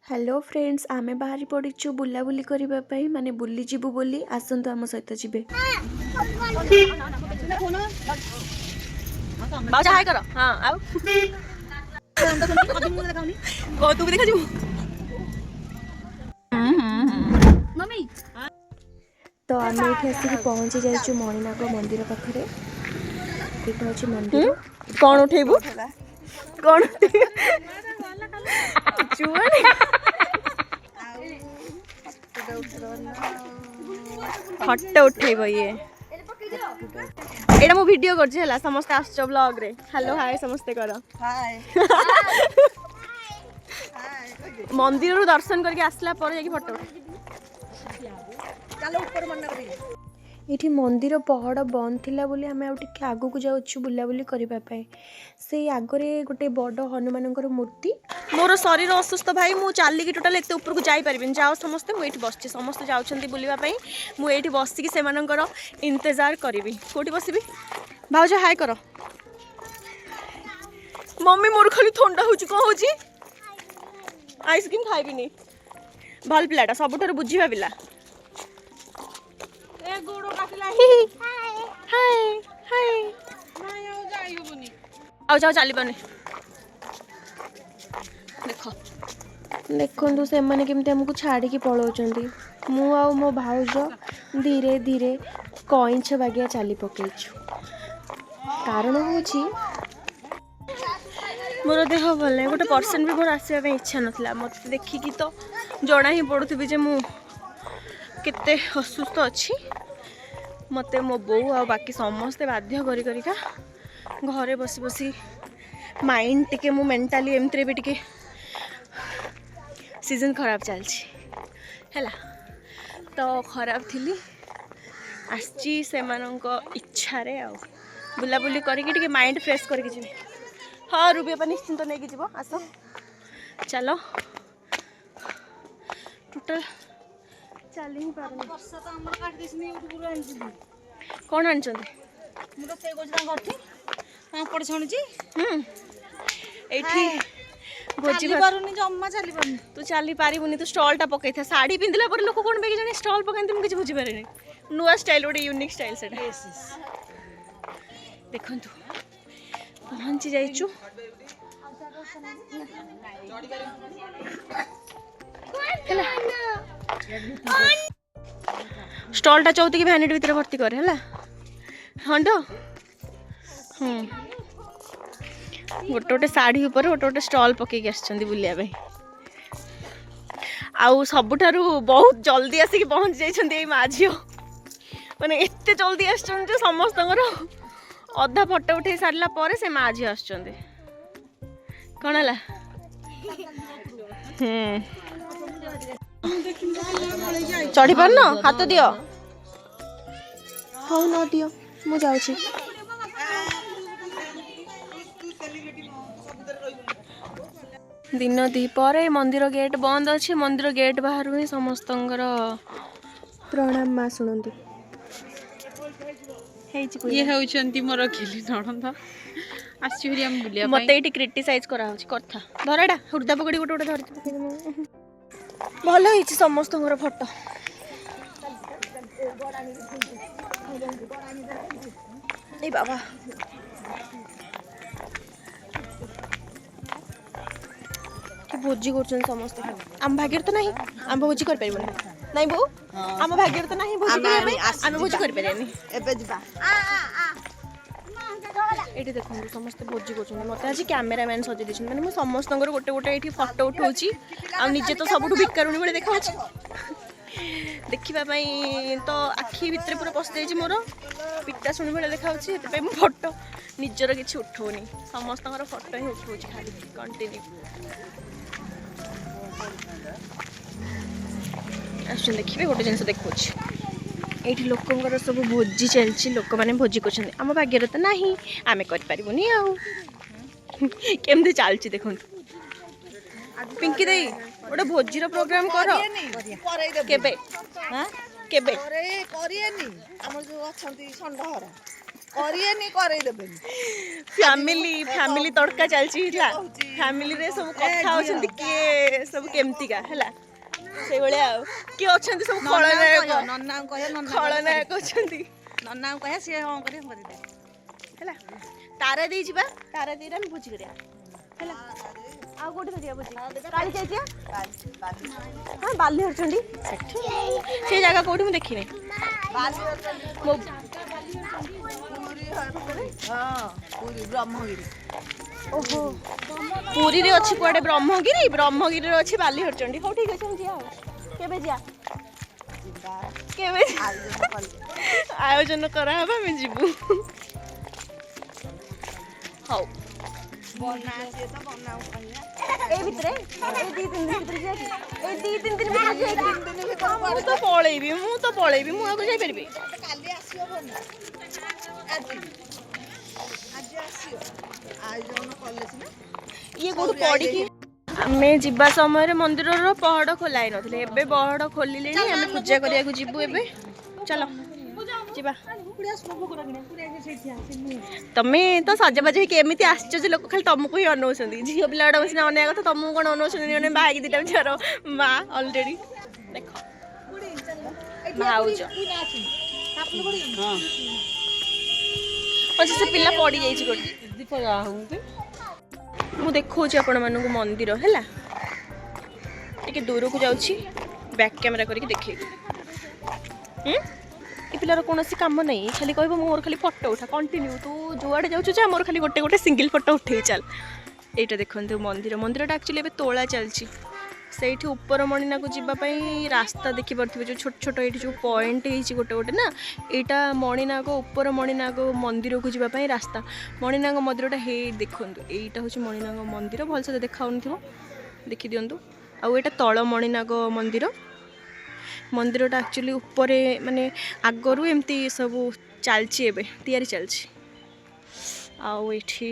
Hello friends आमे बाहरी पड़ीचु बुलाबुली करने माने बुली जीवु बोली आसंतु आम सहित जीवे। हाय करो हां आउ को तू भी देखा जीवु मम्मी तो आम ये आसिक पहुँची जाइचु मणिनाग मंदिर पाखरे। ये हूँ मंदिर कौन उठेबू कौन फटो उठेब ये एटा मु वीडियो करछि हला समस्त आछो ब्लॉग रे। हेलो हाय समस्त करो हाय मंदिर रो दर्शन करके आसला पर जाके फटो चलो ऊपर मन करी। ये मंदिर पहड़ बंद थिला बोली आमे आउ टिके आगु को जाउछु बुलाबुली करबा पई। से आगरे गोटे बड़ हनुमानकर मूर्ति। मोर शरीर असुस्थ भाई मु चाली की टोटल एते ऊपर को जाई परबिन। जाओ समस्त मु एठी बसछि समस्त जाउछंती बुलिबा पई मु एठी बसछि कि सेमानकर इंतजार करबी। कोठी बसिबी भाउजा हाय करो। मम्मी मोर खाली ठंडा होची को होची आइसक्रीम खाइबिनी भल पिलाटा सबुठार बुझिबा पिला ए गोडो काटिला हाय हाय हाय नाही आउ जाई होबनी आउ जाओ चली बने देखो देखु से मैंने केमती हमको छाड़ी पलाउंट मु आ मो भाउज धीरे धीरे कईछ बागिया चली पकईचु। कारण हूँ मोर देह भल ना गोटे परसेंट भी मोर आसवा इच्छा नाला मत देखिकी तो जना ही पड़ुथी जे मु केते असुस्थ अच्छी। मते मो बो आ बाकी समस्ते बाध्य करी करिका घरे बसी बसी माइंड टिके मु मेंटली एमतरे भी टिके सीजन खराब चलछि हैला तो खराब थिली आछि सेमानंको इच्छा रे आ बुलाबुली करके टिके माइंड फ्रेश करके जी। हाँ रूबी अपन निश्चिंत नहीं कि जीव आस चलो टोटल चल ही पारनी कौन आनी भोजी तू चली पारिबुनी तू स्टॉल टा पकई था साड़ी पिंधला पर लोक कौन बेगी जाने स्टॉल पकाई मुझे बुझी पारे नुआ स्टाइल गोटे यूनिक स्टाइल से देखु पहुँची जाइचु स्टॉल टा चौथी की भैनिटी भीतर भर्ती करे है हाँ तो गोटे गोटे साड़ी उपर गोटे गोटे स्टॉल पकईक आसछंती बुलिया पे आउ सबुठारु बहुत जल्दी आसिक पहुँच जाइछंती माँ झील माने एते जल्दी आसछंती समस्तंकर अधा फटो उठे सारा पर से माँ झी आस कौन है चढ़ी पार न हाथ दियो हाँ न दियो मु जाउछि। दिन दीपर मंदिर गेट बंद अच्छे मंदिर गेट बाहर ही समस्त प्रणाम माँ शुणु ये होउछंती मोर खेली नणंद आसी हरि हम बुलिया मते एटी क्रिटिसाइज करा होछि कथा धराडा हुर्दा पकड़ी गोटे गोटे धरती भल होइछि समस्त फोटो ए बाबा भोजी कर समस्त आम भाग्य तो नहीं आम भोजी कर परिबो नहीं बो आम भाग्य तो नहीं भोजी आम भोजी कर परिबो एबे जिबा एठी देखो समस्त भोजी कर मत आज कैमेरामैन सजे दी मैंने समस्त गोटे गोटे ये फटो उठाऊँगी आ निजे तो सब भिकारुणी भाई देखा देखापी तो आखि भितर पूरा पशि जाइए मोर पिता शुणी भाई देखा फटो निजर किसी उठाऊनी समस्त फटो ही उठाऊँ खाली कंटिन्यू आस देखिए गोटे जिन देखा ये लोकंर सब भोजी चलती लोक मैंने भोजी कर आम भाग्य तो नहीं आम करनी आमती चलती देखो पिंकी दई गोटे भोजीर प्रोग्राम कर केबे केबे କରିଏନି କରେଇ ଦେବେନି ଫ୍ୟାମିଲି ତଡ଼କା ଚାଲିଛି ହେଲା ଫ୍ୟାମିଲିରେ ସବୁ କଥା ହଉଛନ୍ତି କିଏ ସବୁ କେମିତିକା ହେଲା ସେଇଭଳିଆ ଆଉ କିଏ ଅଛନ୍ତି ସବୁ ଖଳନାୟକ ନନାଙ୍କୁ କହିବା ଖଳନାୟକ ଅଛନ୍ତି ନନାଙ୍କୁ କହିବା ସିଏ ହଁ କରିବେ କରିଦେବେ ହେଲା ତାରା ଦେଇ ଯିବା ତାରା ଦେଇରେ ଆମେ ଭୋଜି କରିବା ହେଲା ଆଉ କୋଉଠି କରିବା ଭୋଜି କାଳି ଯାଇଯିବା ହଁ ବାଲି ହରିଛନ୍ତି ସେଠି ସେ ଜାଗା କୋଉଠି ମୁଁ ଦେଖିନି ମୋ ପୁରୀ ବ୍ରହ୍ମଗିରି ଓହୋ ପୁରୀରେ ଅଛି କୁଆଡେ ବ୍ରହ୍ମଗିରିରେ ଅଛି ବାଲି ହରିଚଣ୍ଡୀ ହଉ ଠିକ ଅଛି ଆମେ ଯିବା ଆଉ କେବେ ଯିବା କେବେ ଆୟୋଜନ କରାହବ ଆମେ ଯିବୁ ହଉ ଏଇ ଭିତରେ ଏଇ 2-3 ଦିନ ଭିତରେ ଯିବା କି ଏଇ 2-3 ଦିନ ଭିତରେ ମୁଁ ତ ପଳେଇବି ମୁଁ ଆଗକୁ ଯାଇପାରିବି କାଲି ଆସିବ ଆଜି ଆସିବ ଆୟୋଜନ କଲେ ସିନା ଇଏ କୋଉଠୁ ପଡ଼ିକି ଆମେ ଯିବା ସମୟରେ ମନ୍ଦିରର ପହଡ଼ ଖୋଲା ହେଇନଥିଲେ ଏବେ ପହଡ଼ ଖୋଲିଲେଣି ଆମେ ପୂଜା କରିବାକୁ ଯିବୁ ଏବେ ଚାଲ ଯିବା ତମେ ତ ସଜବାଜ ହେଇକି ଏମିତି ଆସିଛ ଯେ ଲୋକ ଖାଲି ତମକୁ ହିଁ ଅନଉଛନ୍ତି ଝିଅ ପିଲା ଗୁଡା ସିନା ଅନେଇବା କଥା ତମକୁ କ'ଣ ଅନଉଛନ୍ତି ଜଣେ ବାହାକି ଦିଟା ଝିଅର ମା ଅଲରେଡି ଦେଖ ଭାଉଜ ସେ ପିଲା ପଡ଼ିଯାଇଛି ଗୋଟେ ମୁଁ ଦେଖାଉଛି ଆପଣମାନଙ୍କୁ ମନ୍ଦିର ହେଲା ଟିକେ ଦୂରକୁ ଯାଉଛି ବ୍ୟାକ୍ କ୍ୟାମେରା କରିକି ଦେଖେଇବି ଏ ପିଲାର କୌଣସି କାମ ନାହିଁ ଖାଲି କହିବ ମୋର ଖାଲି ଫଟୋ ଉଠା କଣ୍ଟିନ୍ୟୁ ତୁ ଯୁଆଡ଼େ ଯାଉଛୁ ଯା ମୋର ଖାଲି ଗୋଟେ ସିଙ୍ଗିଲ୍ ଫଟୋ ଉଠେଇ ଚାଲ ଏଇଟା ଦେଖନ୍ତୁ ମନ୍ଦିରଟା ଆକ୍ଚୁଆଲି ଏବେ ତୋଳା ଚାଲିଛି ସେଇଠି ଉପର ମଣିନାକୁ ଯିବା ପାଇଁ ରାସ୍ତା ଦେଖିପାରୁଥିବେ ଯେଉଁ ଛୋଟ ଛୋଟ ଏଇଠି ଯେଉଁ ପଏଣ୍ଟ ହେଇଛି ଗୋଟେ ନା ଏଇଟା ମଣିନାଗ ଉପର ମଣିନାଗ ମନ୍ଦିରକୁ ଯିବା ପାଇଁ ରାସ୍ତା ମଣିନାଗ ମନ୍ଦିରଟା ହେଇ ଦେଖନ୍ତୁ ଏଇଟା ହେଉଛି ମଣିନାଗ ମନ୍ଦିର ଭଲସେ ଦେଖାଉନଥିବ ଦେଖିଦିଅନ୍ତୁ ଆଉ ଏଇଟା ତଳ ମଣିନାଗ ମନ୍ଦିରଟା ଆକ୍ଚୁଆଲି ଉପରେ ମାନେ ଆଗରୁ ଏମିତି ସବୁ ଚାଲିଛି ଏବେ ତିଆରି ଚାଲିଛି ଆଉ ଏଇଠି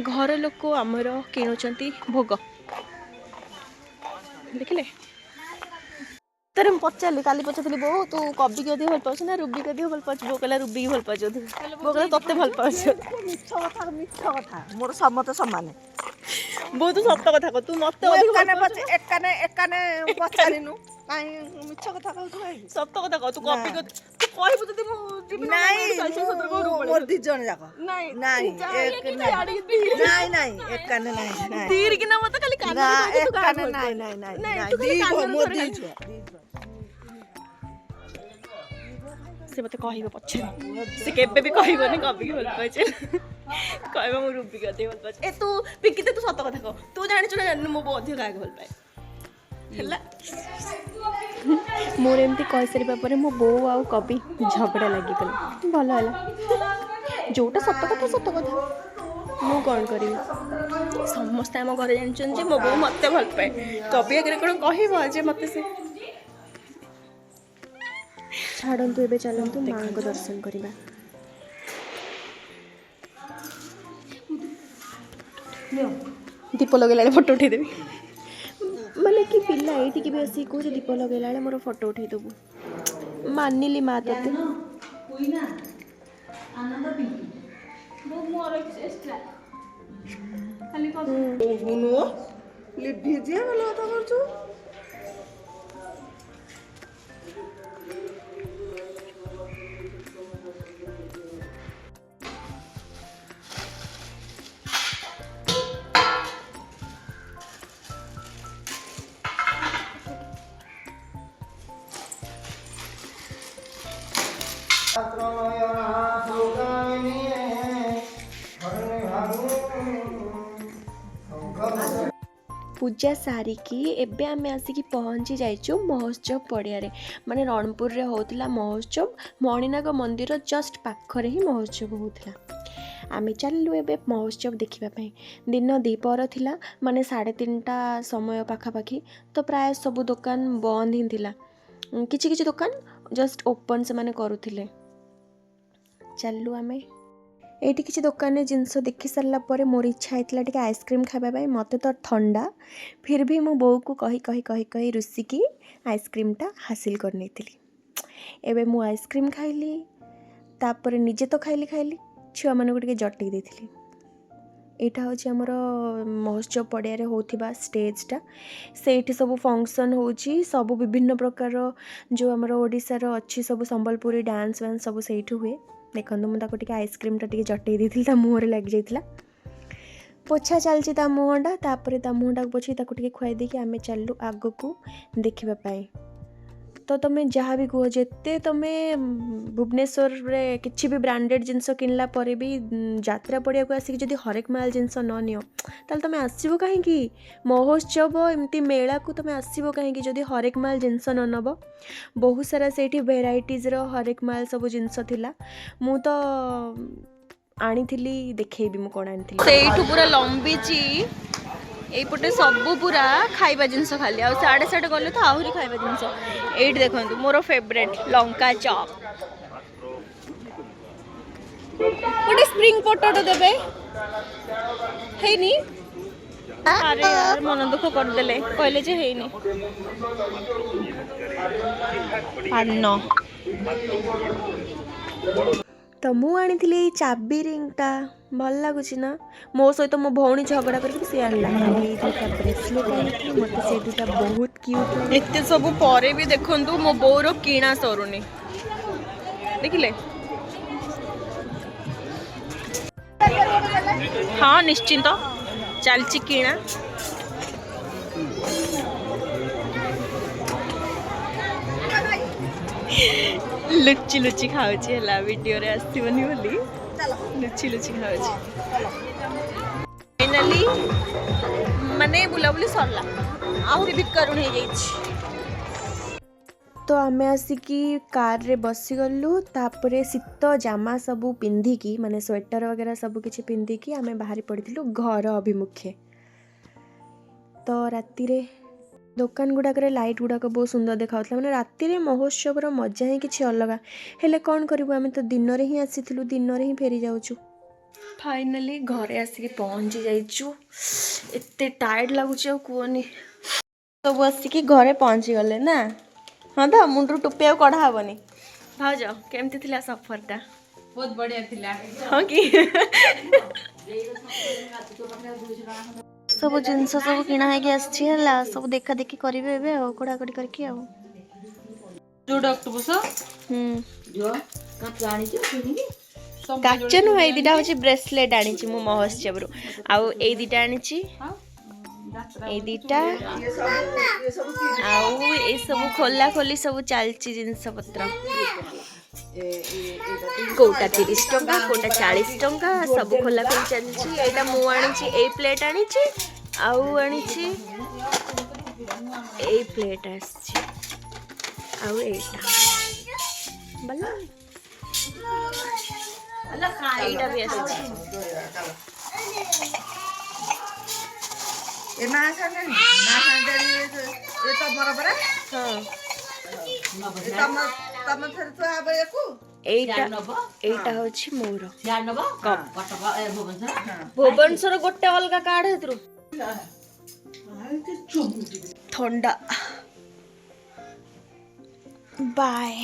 ଘର ଲୋକ ଆମର କିଣୁଛନ୍ତି ଭୋଗ ଦେଖିଲେ ତରେ ମୁଁ ପଚାରିଲି କାଲି ପଚାରିଥିଲି ବୋଉ ତୁ କବିକି ଅଧିକ ଭଲ ପାଉଛୁ ନା ରୁବିକି ଅଧିକ ଭଲ ପାଉଛୁ ବୋଉ କହିଲା ରୁବିକି ଭଲ ପାଉଛୁ ବୋଉ କହିଲା ତତେ ଭଲ ପାଉଛୁ ମିଛ କଥା ମୋର ସମସ୍ତେ ସମାନ ବୋଉ ତୁ ସତ କଥା କହ ତୁ ମତେ ଏକାନେ ପଚାରିନୁ କାଇଁ ମିଛ କଥା କହୁଛୁ ସତ କଥା କହ ତୁ କବିକି ତୁ କହିବୁ ଯଦି ମୁଁ ଯିବି ମୋର 2 ଜଣ ଯାକ ନାଇଁ ଏକାନେ ନାଇଁ ଧୀର କିନା ମତେ ଖାଲି କାନ ସେ ମତେ କହିବ ପଛରେ ସେ କେବେ ବି କହିବନି କବିକି ଭଲ ପାଉଛେ କହିବ ମୁଁ ରୁବିକି ଅଧିକ ଭଲ ପାଉଛି ତୁ ପିଙ୍କିତେ ତୁ ସତ କଥା କହ ତୁ ଜାଣିଛୁ ନା ଜାଣିନୁ ମୋ ବୋଉ ଅଧିକ କାହାକୁ ଭଲ ପାଏ ହେଲା ମୋର ଏମିତି କହିସାରିବା ପରେ ମୋ ବୋଉ ଆଉ କବି ଝଗଡ଼ା ଲାଗିଗଲେ ଭଲ ହେଲା ଯୋଉଟା ସତ କଥା ମୁଁ କ'ଣ କରିବି ସମସ୍ତେ ଆମ ଘରେ ଜାଣିଛନ୍ତି ଯେ ମୋ ବୋଉ ମୋତେ ଭଲ ପାଏ କବି ଆଗରେ କ'ଣ କହିବ ଯେ ମୋତେ ସେ ଛାଡ଼ନ୍ତୁ ଏବେ ଚାଲନ୍ତୁ ମାଙ୍କ ଦର୍ଶନ କରିବା ଦୀପ ଲଗେଇଲା ବେଳେ ଫଟୋ ଉଠେଇଦେବି ମାନେ କି ପିଲା ଏଇଠିକି ବି ଆସିକି କହୁଛି ଦୀପ ଲଗେଇଲା ବେଳେ ମୋର ଫଟୋ ଉଠେଇଦେବୁ ମାନିଲି ମା ତତେ ଲିଭିଯିଏ ଭଲ କଥା କରୁଛୁ ପୂଜା ସାରିକି ଏବେ ଆମେ ଆସିକି ପହଞ୍ଚି ଯାଇଛୁ ମହୋତ୍ସବ ପଡ଼ିଆରେ ମାନେ ରଣପୁରରେ ହେଉଥିଲା ମହୋତ୍ସବ ମଣିନାଗ ମନ୍ଦିର ଜଷ୍ଟ ପାଖରେ ହିଁ ମହୋତ୍ସବ ହେଉଥିଲା ଆମେ ଚାଲିଲୁ ଏବେ ମହୋତ୍ସବ ଦେଖିବା ପାଇଁ ଦିନ ଦ୍ୱିପହର ଥିଲା ମାନେ 3:30 ସମୟ ପାଖାପାଖି ତ ପ୍ରାୟ ସବୁ ଦୋକାନ ବନ୍ଦ ହିଁ ଥିଲା କିଛି ଦୋକାନ ଜଷ୍ଟ ଓପନ୍ ସେମାନେ କରୁଥିଲେ ଚାଲିଲୁ ଆମେ ଏଇଠି କିଛି ଦୋକାନରେ ଜିନିଷ ଦେଖି ସାରିଲା ପରେ ମୋର ଇଚ୍ଛା ହେଇଥିଲା ଟିକେ ଆଇସ୍କ୍ରିମ୍ ଖାଇବା ପାଇଁ ମୋତେ ତ ଥଣ୍ଡା ଫିର୍ ବି ମୁଁ ବୋଉକୁ କହି ରୁଷିକି ଆଇସ୍କ୍ରିମ୍ଟା ହାସିଲ କରିନେଇଥିଲି ଏବେ ମୁଁ ଆଇସ୍କ୍ରିମ୍ ଖାଇଲି तापर निजे तो खाइली खाइली छुआ मानक टिके जटई देथिली। एटा होची हमर महोत्सव पड़िया रे होथिबा स्टेजटा। सेठी सब फंक्शन होची, सब विभिन्न प्रकार जो हमर ओडिसा रो अच्छी सब संबलपुरी डांस वांस सब सेठी हुए। देखंतु मु ताको टिके आइसक्रीम टा टिके जटई देथिली, ता मुहरे लाग जाइतिला। पोछा चलची ता मुहंडा, तापर ता मुहंडा पोछी ताको टिके खुआई देकी आमे चललु आगो को देखिबा पाई। तो तुम जहाँ भी कह जिते तुम भुवनेश्वर रे किसी भी ब्रांडेड जिनस किनला पर भी यात्रा पड़िया को आसिक जदि हरेक माल जिनस न नियो ताल तुम आसबो कहीं महोत्सव एमती मेला को तुम आसबो कहीं जदि हरेक माल जिनस न नब। बहुत सारा सेठी भेराइटीज रो हरेक माल सब जिनस थिला। मु तो आनी देखेबी मु कोन आनी सेठू पूरा लंबीची एपटे सबू पूरा खाइबा जिनस खाली आ साढ़े साढ़े गले तो आहरी खाइबा जिनस। एट देखो मोर फेवरेट लंका चॉप गोटे स्प्रिंग पोटाटो देबे हेनी। अरे यार मन दुख करदेले कहले जे हेनी पान। तो मु आनी चाबी रिंगटा भल लगुच ना। मो सहित मो भौणी झगड़ा करके सी आनला ब्रेसलेट आनी मत से दुटा बहुत क्यूट एते सब परे भी देखंतु मो बोर किणा सरुनी देखिले। हाँ निश्चिंत चलची किणा। लुचि लुचि खाऊची हला वीडियो रे आसीबनी बोली लुचि लुचि खाऊची। फाइनली माने बुलाबुली सरला आहरी बिकरुण हो जाइछि। तो आमे आसिकी कार रे बसी गलु। तापरे शीत जामा सबू पिंधिकी माने स्वेटर वगैरह सबू किछि पिंधिकी आमे बाहरी पड़िथिलु घर अभिमुखे। तो राति रे दुकान गुड़ाक लाइट गुड़ाक बहुत सुंदर देखा मैंने राति रे महोत्सव मजा ही किसी अलग। हेले कौन करूँ आम तो दिन में ही आसीलु दिन में ही फेरी जाऊँ। फाइनली घरे आसिक पहुँची जाइचु। एते टायर्ड लगुच कहनी सब आसिक घरे पहुँची गले ना। हाँ तो मुंडू टोपी आ कढ़ा हेनी। भाज केमती थिला सफरटा? बहुत बढ़िया थिला। हाँ कि सब जिनस सब किणा है सब देखा देखी करेंगे एवं कड़ाकड़ी करके काच नुह दीटा हूँ ब्रेसलेट आनी मु महोत्सव रु आउ ए दीटा आनी ए दीटा आउ ए सब खोला खोली सब चलची जिनस पत्र कोटा 30 टंका कोटा 40 टंका सब खोला खोली चलची। एटा मु आनी ए प्लेट आनी आउ आनी ए प्लेट आसी आउ एटा बल्ला एटा भी आसी। ए ना खाने ये तो बराबर है। हां तम थर तो आबे को एटा होछि मोर भुवनेश्वर गोटे अलग कार्ड हेतु ठंडा बाय।